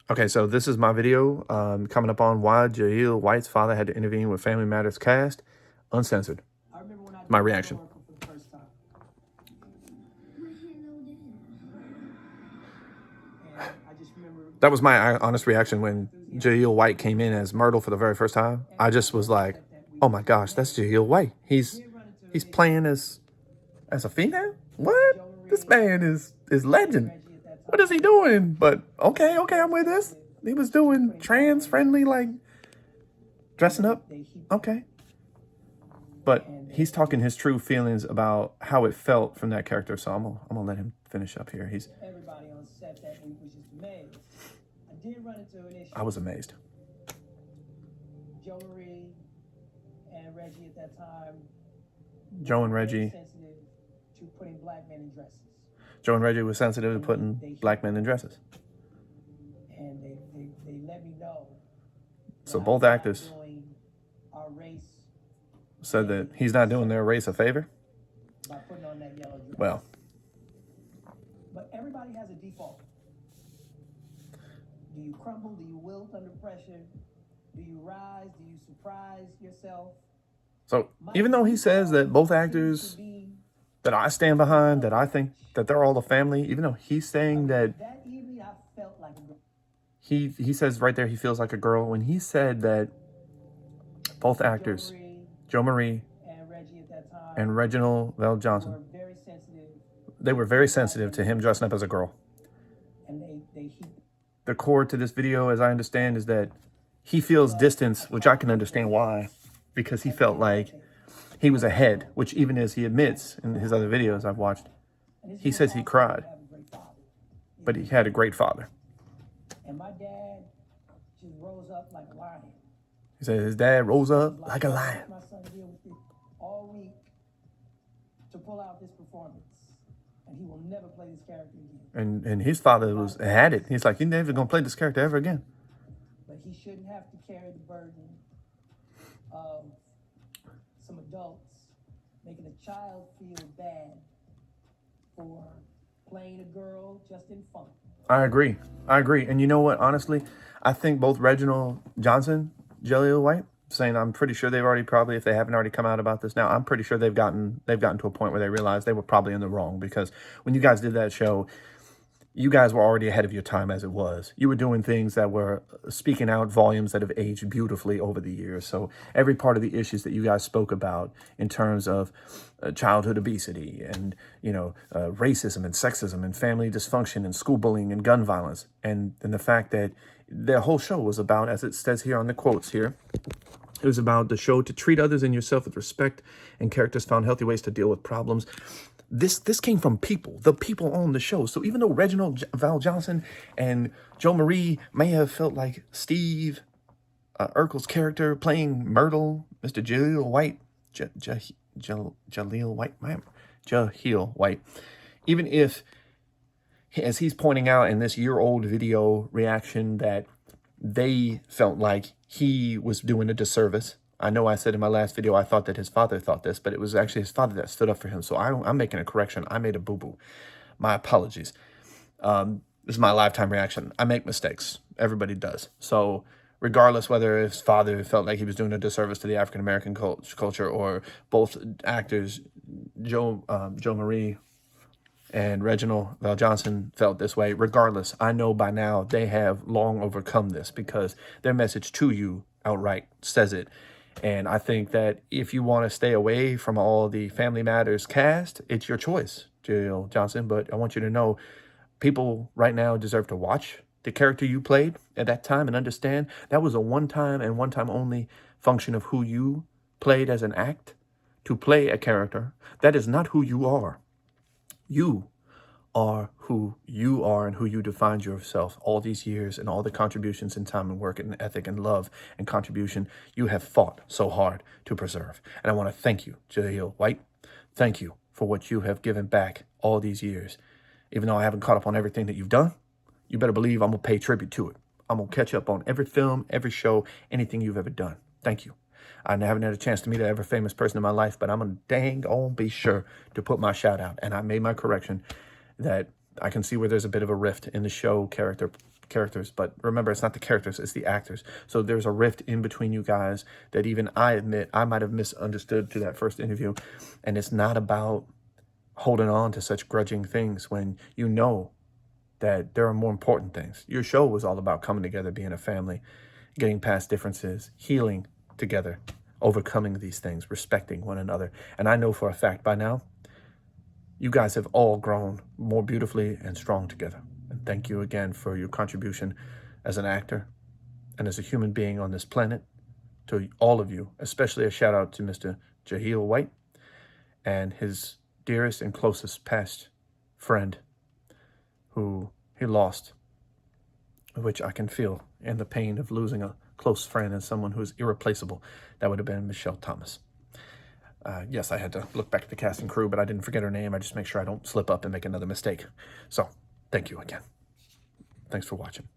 Okay, so this is my video coming up on why Jaheel White's father had to intervene with Family Matters cast, uncensored. My reaction. That was my honest reaction when Jaheel White came in as Myrtle for the very first time. I just was like, "Oh my gosh, that's Jaheel White. He's playing as a female? What? This man is legend. What is he doing?" But okay, I'm with this. He was doing trans friendly, like dressing up. Okay. But he's talking his true feelings about how it felt from that character. So I'm gonna let him finish up here. Everybody on set that week was just amazed. I did run into an issue. I was amazed. Joe Marie and Reggie at that time. Joe and Reggie. Sensitive to putting black men in dresses. Joe and Reggie was sensitive to putting black men in dresses. And they let me know. So both actors said that he's not doing their race a favor. By putting on that yellow dress. Well. But everybody has a default. Do you crumble? Do you wilt under pressure? Do you rise? Do you surprise yourself? So even though he says that both actors that I stand behind, that I think that they're all a family, even though he's saying that evening I felt like a girl. He says right there he feels like a girl when he said that both actors, Joe Marie and Reginald Val Johnson, they were very sensitive to him dressing up as a girl. The core to this video, as I understand, is that he feels distance, which I can understand why, because he felt like he was ahead, which even as he admits in his other videos I've watched, he says he cried, but he had a great father. And my dad just rose up like a lion. He said his dad rose up like a lion. My son here with it all week to pull out this performance. And he will never play this character again. And his father had it. He's like, you're never going to play this character ever again. But he shouldn't have to carry the burden of some adults making a child feel bad for playing a girl just in fun. I agree. And you know what? Honestly, I think both Reginald Johnson, Jaleel White, saying I'm pretty sure they've already probably, if they haven't already come out about this now, I'm pretty sure they've gotten to a point where they realize they were probably in the wrong, because when you guys did that show, you guys were already ahead of your time as it was. You were doing things that were speaking out volumes that have aged beautifully over the years. So every part of the issues that you guys spoke about in terms of childhood obesity and, racism and sexism and family dysfunction and school bullying and gun violence. And the fact that their whole show was about, as it says here on the quotes here, it was about the show to treat others and yourself with respect, and characters found healthy ways to deal with problems. This came from people, the people on the show. So even though Reginald Val Johnson and Joe Marie may have felt like Steve Urkel's character playing Myrtle, Mr. Jaheel White, Jaheel White, even if, as he's pointing out in this year-old video reaction, that they felt like he was doing a disservice. I know I said in my last video I thought that his father thought this, but it was actually his father that stood up for him. So I'm making a correction. I made a boo-boo. My apologies. This is my lifetime reaction. I make mistakes. Everybody does. So regardless whether his father felt like he was doing a disservice to the African-American culture, or both actors, Joe Marie and Reginald Val Johnson felt this way, regardless, I know by now they have long overcome this, because their message to you outright says it. And I think that if you want to stay away from all the Family Matters cast, it's your choice, Jaheel Johnson. But I want you to know, people right now deserve to watch the character you played at that time and understand that was a one-time and one-time only function of who you played as an act. To play a character, that is not who you are. You are who you are and who you defined yourself all these years, and all the contributions in time and work and ethic and love and contribution you have fought so hard to preserve. And I want to thank you, Jaheel White. Thank you for what you have given back all these years. Even though I haven't caught up on everything that you've done, you better believe I'm going to pay tribute to it. I'm going to catch up on every film, every show, anything you've ever done. Thank you. I haven't had a chance to meet every famous person in my life, but I'm going to dang on be sure to put my shout out. And I made my correction that I can see where there's a bit of a rift in the show character characters, but remember, it's not the characters, it's the actors. So there's a rift in between you guys that even I admit I might have misunderstood to that first interview. And it's not about holding on to such grudging things when you know that there are more important things. Your show was all about coming together, being a family, getting past differences, healing together, overcoming these things, respecting one another. And I know for a fact by now, you guys have all grown more beautifully and strong together. And thank you again for your contribution as an actor and as a human being on this planet. To all of you, especially a shout out to Mr. Jaheel White and his dearest and closest past friend who he lost, which I can feel in the pain of losing a close friend and someone who is irreplaceable. That would have been Michelle Thomas. Yes, I had to look back at the cast and crew, but I didn't forget her name. I just make sure I don't slip up and make another mistake. So, thank you again. Thanks for watching.